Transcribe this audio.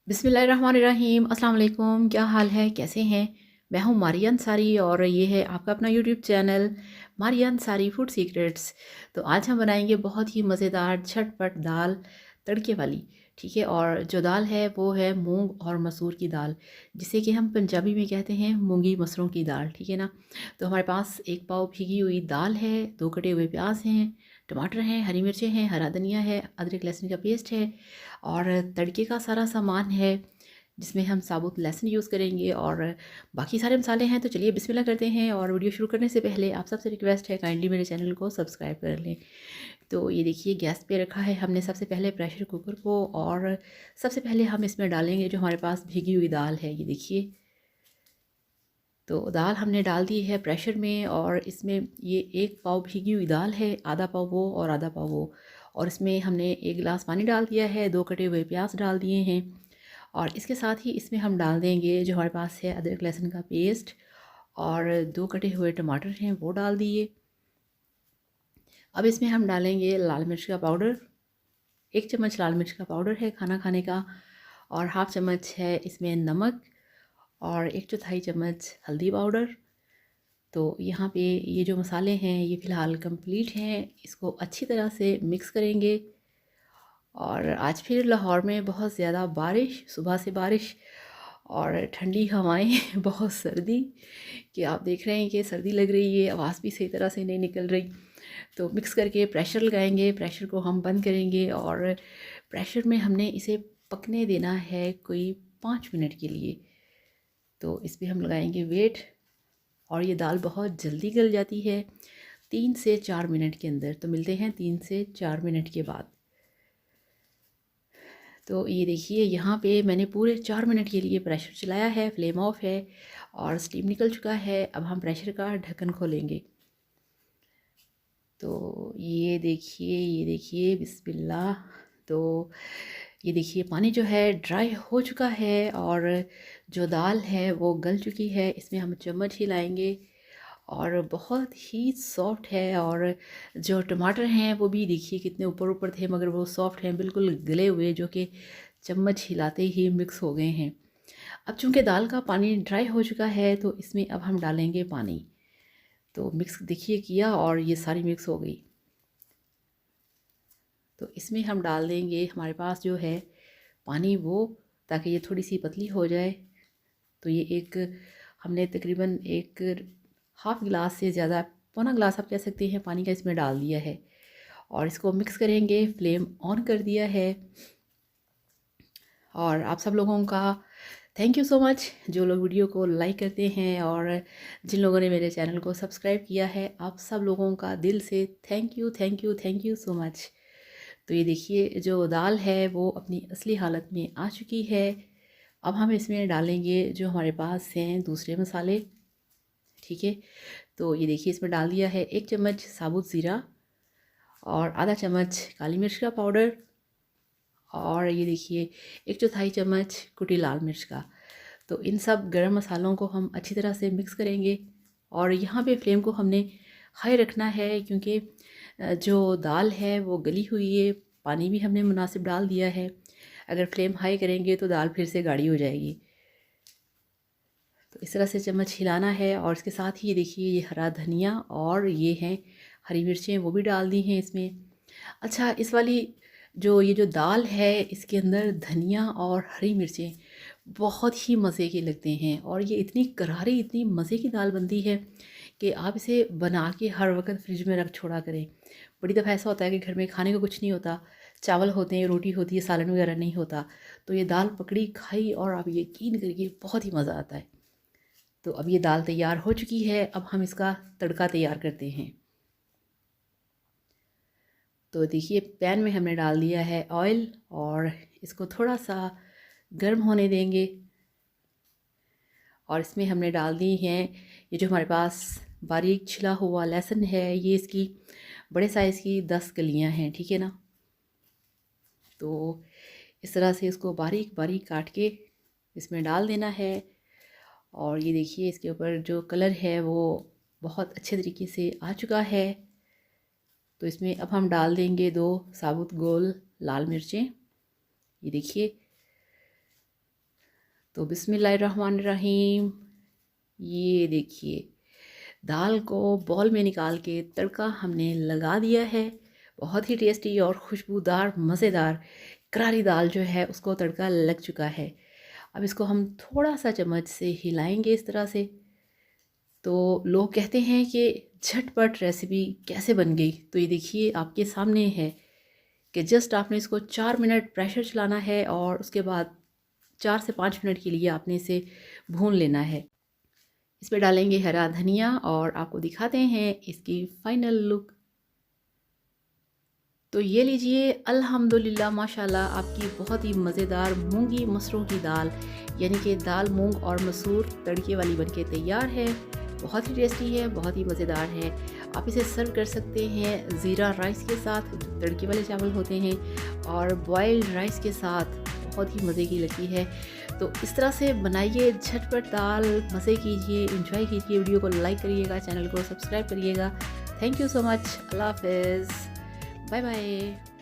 बिस्मिल्लाहिर्रहमानिर्रहीम। अस्सलाम वालेकुम। क्या हाल है, कैसे हैं? मैं हूँ मारिया अंसारी और ये है आपका अपना YouTube channel Maria Ansari food secrets. तो आज हम बनाएंगे बहुत ही मज़ेदार झटपट दाल तड़के वाली। ठीक है, और जो दाल है वो है मूंग और मसूर की दाल, जिसे कि हम पंजाबी में कहते हैं मूंगी मसरों की दाल। ठीक है ना। तो हमारे पास एक पाव भीगी हुई दाल है, 2 कटे हुए प्याज हैं, टमाटर हैं, हरी मिर्चें हैं, हरा धनिया है, अदरक लहसुन का पेस्ट है और तड़के का सारा सामान है, जिसमें हम साबुत लहसुन यूज़ करेंगे और बाकी सारे मसाले हैं। तो चलिए बिस्मिल्लाह करते हैं। और वीडियो शुरू करने से पहले आप सबसे रिक्वेस्ट है, काइंडली मेरे चैनल को सब्सक्राइब कर लें। तो ये देखिए गैस पे रखा है हमने सबसे पहले प्रेशर कुकर को, और सबसे पहले हम इसमें डालेंगे जो हमारे पास भीगी हुई दाल है। ये देखिए, तो दाल हमने डाल दी है प्रेशर में, और इसमें ये एक पाव भीगी हुई दाल है, आधा पाव वो और आधा पाव वो। और इसमें हमने 1 गिलास पानी डाल दिया है, 2 कटे हुए प्याज डाल दिए हैं, और इसके साथ ही इसमें हम डाल देंगे जो हमारे पास है अदरक लहसुन का पेस्ट, और 2 कटे हुए टमाटर हैं वो डाल दिए। अब इसमें हम डालेंगे लाल मिर्च का पाउडर, 1 चम्मच लाल मिर्च का पाउडर है खाना खाने का, और हाफ चम्मच है इसमें नमक, और 1/4 चम्मच हल्दी पाउडर। तो यहाँ पे ये जो मसाले हैं ये फ़िलहाल कंप्लीट हैं, इसको अच्छी तरह से मिक्स करेंगे। और आज फिर लाहौर में बहुत ज़्यादा बारिश, सुबह से बारिश और ठंडी हवाएं बहुत सर्दी, कि आप देख रहे हैं कि सर्दी लग रही है, आवाज़ भी सही तरह से नहीं निकल रही। तो मिक्स करके प्रेशर लगाएंगे, प्रेशर को हम बंद करेंगे, और प्रेशर में हमने इसे पकने देना है कोई 5 मिनट के लिए। तो इस पर हम लगाएंगे वेट, और ये दाल बहुत जल्दी गल जाती है 3 से 4 मिनट के अंदर। तो मिलते हैं 3 से 4 मिनट के बाद। तो ये देखिए यहाँ पे मैंने पूरे 4 मिनट के लिए प्रेशर चलाया है, फ्लेम ऑफ है और स्टीम निकल चुका है। अब हम प्रेशर का ढक्कन खोलेंगे। तो ये देखिए बिस्मिल्लाह। तो ये देखिए पानी जो है ड्राई हो चुका है, और जो दाल है वो गल चुकी है। इसमें हम चम्मच हिलाएंगे, और बहुत ही सॉफ्ट है। और जो टमाटर हैं वो भी देखिए कितने ऊपर ऊपर थे, मगर वो सॉफ्ट हैं, बिल्कुल गले हुए, जो कि चम्मच हिलाते ही मिक्स हो गए हैं। अब चूंकि दाल का पानी ड्राई हो चुका है, तो इसमें अब हम डालेंगे पानी। तो मिक्स देखिए किया, और ये सारी मिक्स हो गई। तो इसमें हम डाल देंगे हमारे पास जो है पानी वो, ताकि ये थोड़ी सी पतली हो जाए। तो ये एक हमने तकरीबन एक हाफ़ गिलास से ज़्यादा, पौना गिलास आप कह सकते हैं, पानी का इसमें डाल दिया है, और इसको मिक्स करेंगे। फ्लेम ऑन कर दिया है। और आप सब लोगों का थैंक यू सो मच, जो लोग वीडियो को लाइक करते हैं और जिन लोगों ने मेरे चैनल को सब्सक्राइब किया है, आप सब लोगों का दिल से thank you, thank you, thank you so much. तो ये देखिए जो दाल है वो अपनी असली हालत में आ चुकी है। अब हम इसमें डालेंगे जो हमारे पास हैं दूसरे मसाले। ठीक है, तो ये देखिए इसमें डाल दिया है 1 चम्मच साबुत ज़ीरा, और आधा चम्मच काली मिर्च का पाउडर, और ये देखिए 1/4 चम्मच कुटी लाल मिर्च का। तो इन सब गरम मसालों को हम अच्छी तरह से मिक्स करेंगे। और यहाँ पे फ्लेम को हमने हाई रखना है, क्योंकि जो दाल है वो गली हुई है, पानी भी हमने मुनासिब डाल दिया है। अगर फ्लेम हाई करेंगे तो दाल फिर से गाढ़ी हो जाएगी। तो इस तरह से चम्मच हिलाना है, और इसके साथ ही ये देखिए ये हरा धनिया और ये हैं हरी मिर्चें, वो भी डाल दी हैं इसमें। अच्छा, इस वाली ये जो दाल है इसके अंदर धनिया और हरी मिर्चें बहुत ही मज़े के लगते हैं, और ये इतनी करारी, इतनी मज़े की दाल बनती है कि आप इसे बना के हर वक्त फ्रिज में रख छोड़ा करें। बड़ी दफ़ा ऐसा होता है कि घर में खाने को कुछ नहीं होता, चावल होते हैं, रोटी होती है, सालन वगैरह नहीं होता, तो ये दाल पकड़ी खाई और आप यकीन करिए बहुत ही मज़ा आता है। तो अब ये दाल तैयार हो चुकी है। अब हम इसका तड़का तैयार करते हैं। तो देखिए पैन में हमने डाल दिया है ऑयल, और इसको थोड़ा सा गर्म होने देंगे। और इसमें हमने डाल दी हैं ये जो हमारे पास बारीक छिला हुआ लहसुन है, ये इसकी बड़े साइज़ की 10 कलियां हैं। ठीक है ना। तो इस तरह से इसको बारीक बारीक काट के इसमें डाल देना है। और ये देखिए इसके ऊपर जो कलर है वो बहुत अच्छे तरीके से आ चुका है। तो इसमें अब हम डाल देंगे 2 साबुत गोल लाल मिर्चें। ये देखिए, तो बिस्मिल्लाहिर्रहमानिर्रहीम। ये देखिए, दाल को बॉल में निकाल के तड़का हमने लगा दिया है। बहुत ही टेस्टी और खुशबूदार मज़ेदार करारी दाल जो है उसको तड़का लग चुका है। अब इसको हम थोड़ा सा चम्मच से हिलाएंगे इस तरह से। तो लोग कहते हैं कि झटपट रेसिपी कैसे बन गई, तो ये देखिए आपके सामने है कि जस्ट आपने इसको 4 मिनट प्रेशर चलाना है और उसके बाद 4 से 5 मिनट के लिए आपने इसे भून लेना है। इस पे डालेंगे हरा धनिया और आपको दिखाते हैं इसकी फाइनल लुक। तो ये लीजिए, अल्हम्दुलिल्लाह माशाल्लाह, आपकी बहुत ही मज़ेदार मूंगी मसरों की दाल यानी कि दाल मूंग और मसूर तड़के वाली बनके तैयार है। बहुत ही टेस्टी है, बहुत ही मज़ेदार है। आप इसे सर्व कर सकते हैं ज़ीरा राइस के साथ, तड़के वाले चावल होते हैं, और बॉइल्ड राइस के साथ बहुत ही मज़े की लगती है। तो इस तरह से बनाइए झटपट दाल, मज़े कीजिए, एंजॉय कीजिए। वीडियो को लाइक करिएगा, चैनल को सब्सक्राइब करिएगा। Thank you so much. Allah हाफ़िज़। Bye bye.